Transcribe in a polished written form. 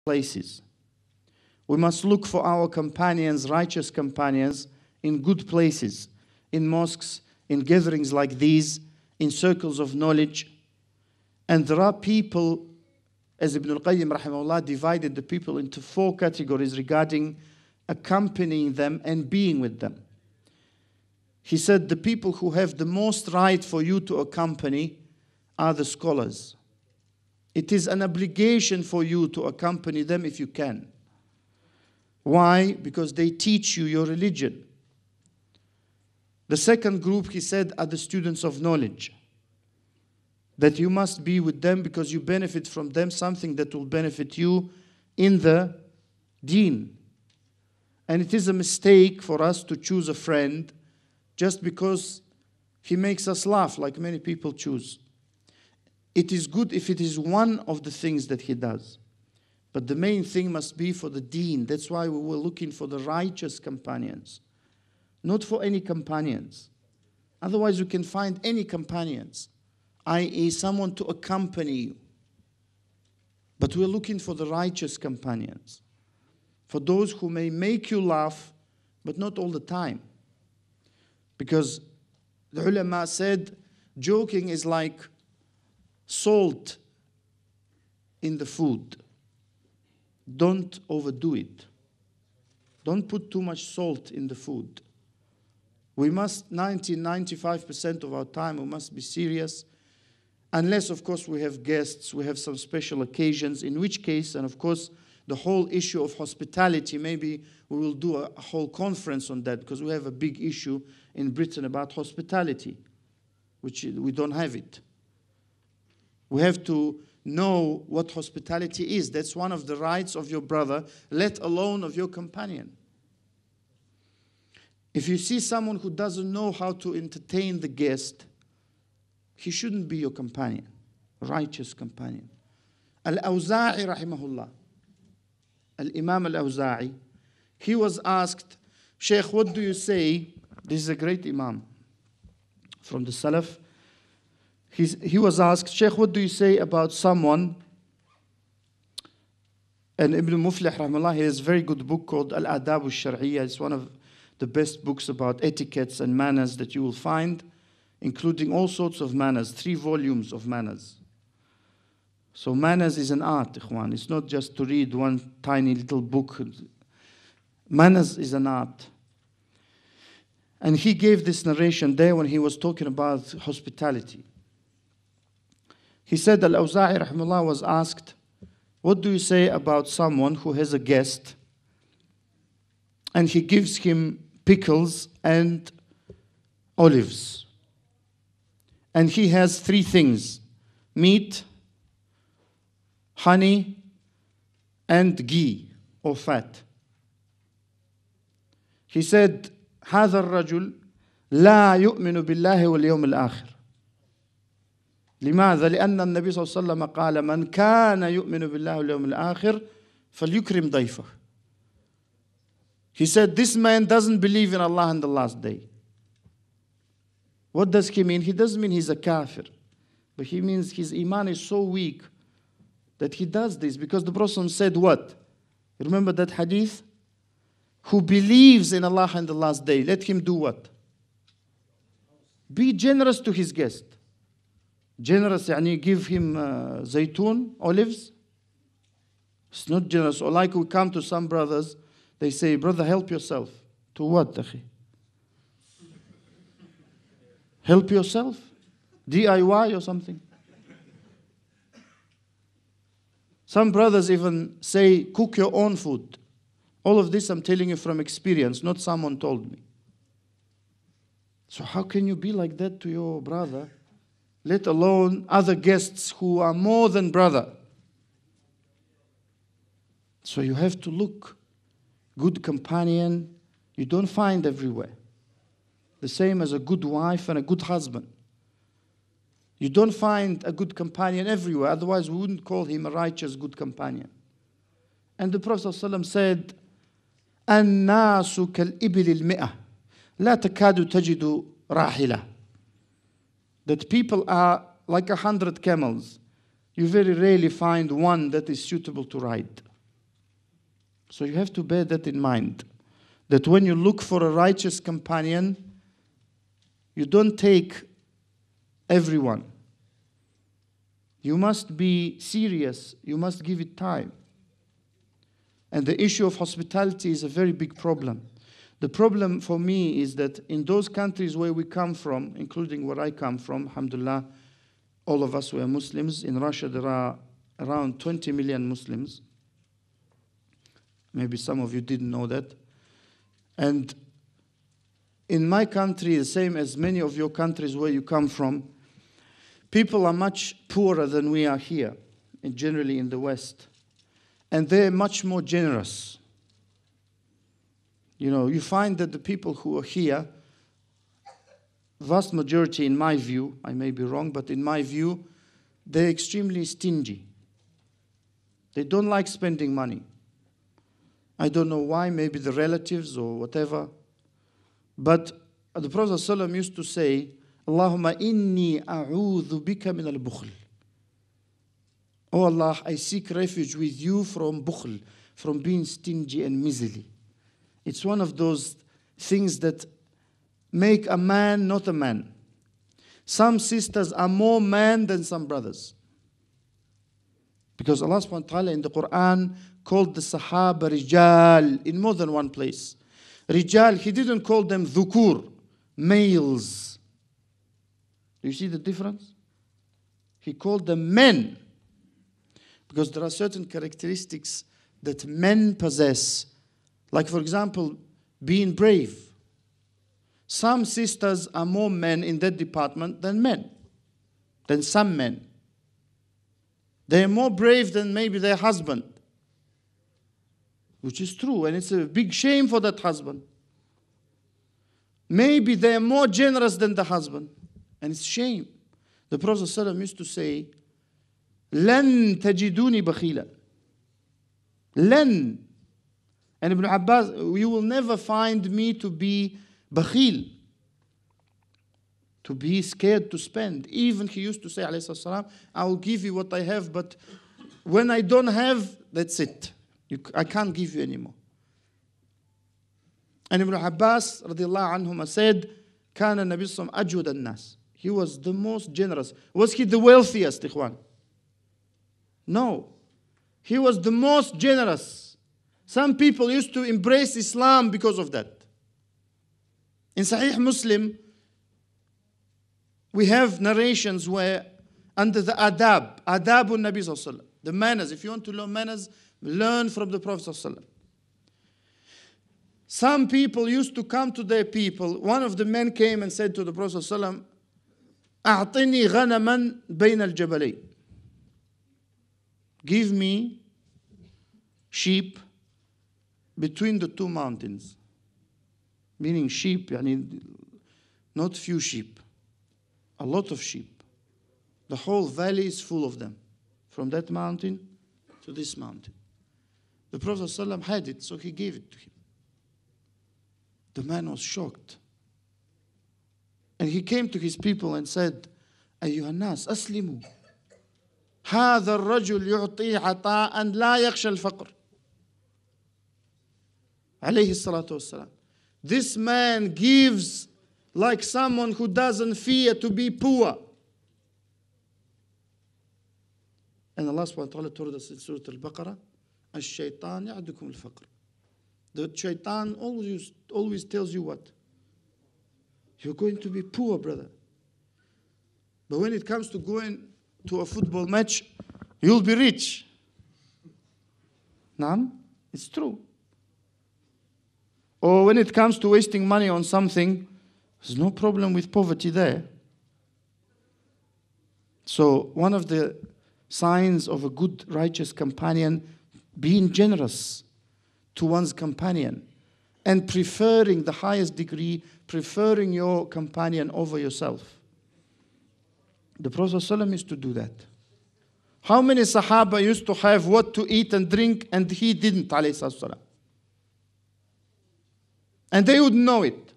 places. We must look for our companions, righteous companions, in good places, in mosques, in gatherings like these, in circles of knowledge. And there are people, as Ibn al-Qayyim rahimahullah divided the people into 4 categories regarding accompanying them and being with them. He said the people who have the most right for you to accompany are the scholars. It is an obligation for you to accompany them if you can. Why? Because they teach you your religion. The second group, he said, are the students of knowledge. That you must be with them because you benefit from them something that will benefit you in the deen. And it is a mistake for us to choose a friend just because he makes us laugh, like many people choose. It is good if it is one of the things that he does. But the main thing must be for the deen. That's why we were looking for the righteous companions, not for any companions. Otherwise, you can find any companions, i.e. someone to accompany you. But we're looking for the righteous companions, for those who may make you laugh, but not all the time. Because the ulama said, joking is like salt in the food. Don't overdo it. Don't put too much salt in the food. We must, 95% of our time, we must be serious. Unless, of course, we have guests, we have some special occasions, in which case, and of course, the whole issue of hospitality, maybe we will do a whole conference on that, because we have a big issue in Britain about hospitality, which we don't have it. We have to know what hospitality is. That's one of the rights of your brother, let alone of your companion. If you see someone who doesn't know how to entertain the guest, he shouldn't be your companion, righteous companion. Al-Awza'i rahimahullah, Al-Imam Al-Awza'i, he was asked, Sheikh, what do you say? This is a great Imam from the Salaf. He was asked, Sheikh, what do you say about someone? And Ibn Muflih rahimahullah, he has a very good book called Al-Adab al-Shar'iyya. It's one of the best books about etiquettes and manners that you will find, including all sorts of manners, 3 volumes of manners. So manners is an art, ikhwan. It's not just to read one tiny little book. Manners is an art. And he gave this narration there when he was talking about hospitality. He said, Al-Awza'i rahimahullah was asked, what do you say about someone who has a guest and he gives him pickles and olives? And he has 3 things: meat, honey, and ghee or fat. He said, هذا الرجل لا يؤمن بالله واليوم الآخر. لماذا؟ لأن النبي صلى الله عليه وسلم قال من كان يؤمن بالله واليوم الآخر فليكرم ضيفه. He said, this man doesn't believe in Allah and the last day. What does he mean? He doesn't mean he's a kafir, but he means his iman is so weak that he does this because the Prophet said what? Remember that hadith? Who believes in Allah and the last day, let him do what? Be generous to his guest. Generous, yani give him zaytun, olives. It's not generous. Or like we come to some brothers, they say, brother, help yourself. To what, akhi? Help yourself? DIY or something? Some brothers even say, cook your own food. All of this I'm telling you from experience, not someone told me. So how can you be like that to your brother, let alone other guests who are more than brother? So you have to look. Good companion, you don't find everywhere. The same as a good wife and a good husband. You don't find a good companion everywhere, otherwise we wouldn't call him a righteous good companion. And the Prophet ﷺ said, الناس كالإبل المئة لا تكاد تجد راحلة. That people are like 100 camels. You very rarely find one that is suitable to ride. So you have to bear that in mind. That when you look for a righteous companion, you don't take everyone. You must be serious. You must give it time. And the issue of hospitality is a very big problem. The problem for me is that in those countries where we come from, including where I come from, alhamdulillah, all of us were Muslims. In Russia, there are around 20 million Muslims. Maybe some of you didn't know that. And in my country, the same as many of your countries where you come from, people are much poorer than we are here, and generally in the West. And they're much more generous. You know, you find that the people who are here, vast majority in my view, I may be wrong, but in my view, they're extremely stingy. They don't like spending money. I don't know why, maybe the relatives or whatever. But the Prophet ﷺ used to say, Allahumma inni a'udhu bika min al-bukhl. Oh Allah, I seek refuge with you from bukhl, from being stingy and miserly. It's one of those things that make a man not a man. Some sisters are more man than some brothers. Because Allah subhanahu wa ta'ala in the Quran called the Sahaba Rijal in more than one place. Rijal, He didn't call them dhukur, males. Do you see the difference? He called them men. Because there are certain characteristics that men possess. Like, for example, being brave. Some sisters are more men in that department than men, than some men. They are more brave than maybe their husband, which is true, and it's a big shame for that husband. Maybe they are more generous than the husband, and it's shame. The Prophet ﷺ used to say, لَن تَجِدُونِ بَخِيلًا. لَن. And Ibn Abbas, you will never find me to be bakhil, to be scared to spend. Even he used to say, alayhi salam, I will give you what I have, but when I don't have, that's it. I can't give you anymore. And Ibn Abbas radiallahu anhuma said, كان النبي صلى الله عليه وسلم أجود الناس. He was the most generous. Was he the wealthiest, ikhwan? No. He was the most generous. Some people used to embrace Islam because of that. In Sahih Muslim, we have narrations where under the adabun Nabi sallallahu alaihi wasallam, the manners, if you want to learn manners, learn from the Prophet sallallahu alaihi wasallam. Some people used to come to their people. One of the men came and said to the Prophet sallallahu alaihi wasallam, أعطني غنما بين الجبلين. Give me sheep between the two mountains. Meaning sheep, not few sheep, a lot of sheep. The whole valley is full of them, from that mountain to this mountain. The Prophet ﷺ had it, so he gave it to him. The man was shocked. And he came to his people and said, أيها الناس أسلموا. هذا الرجل يعطي عطاء لا يخشى الفقر. عليه الصلاة والسلام. This man gives like someone who doesn't fear to be poor. And Allah subhanahu wa ta'ala told us in Surah Al-Baqarah, الشيطان يعدكم الفقر. The shaitan always tells you what? You're going to be poor, brother. But when it comes to going to a football match, you'll be rich. Naam, it's true. Or when it comes to wasting money on something, there's no problem with poverty there. So one of the signs of a good righteous companion, being generous to one's companion and preferring the highest degree, preferring your companion over yourself. The Prophet ﷺ used to do that. How many Sahaba used to have what to eat and drink and he didn't, alayhi salam? And they would know it.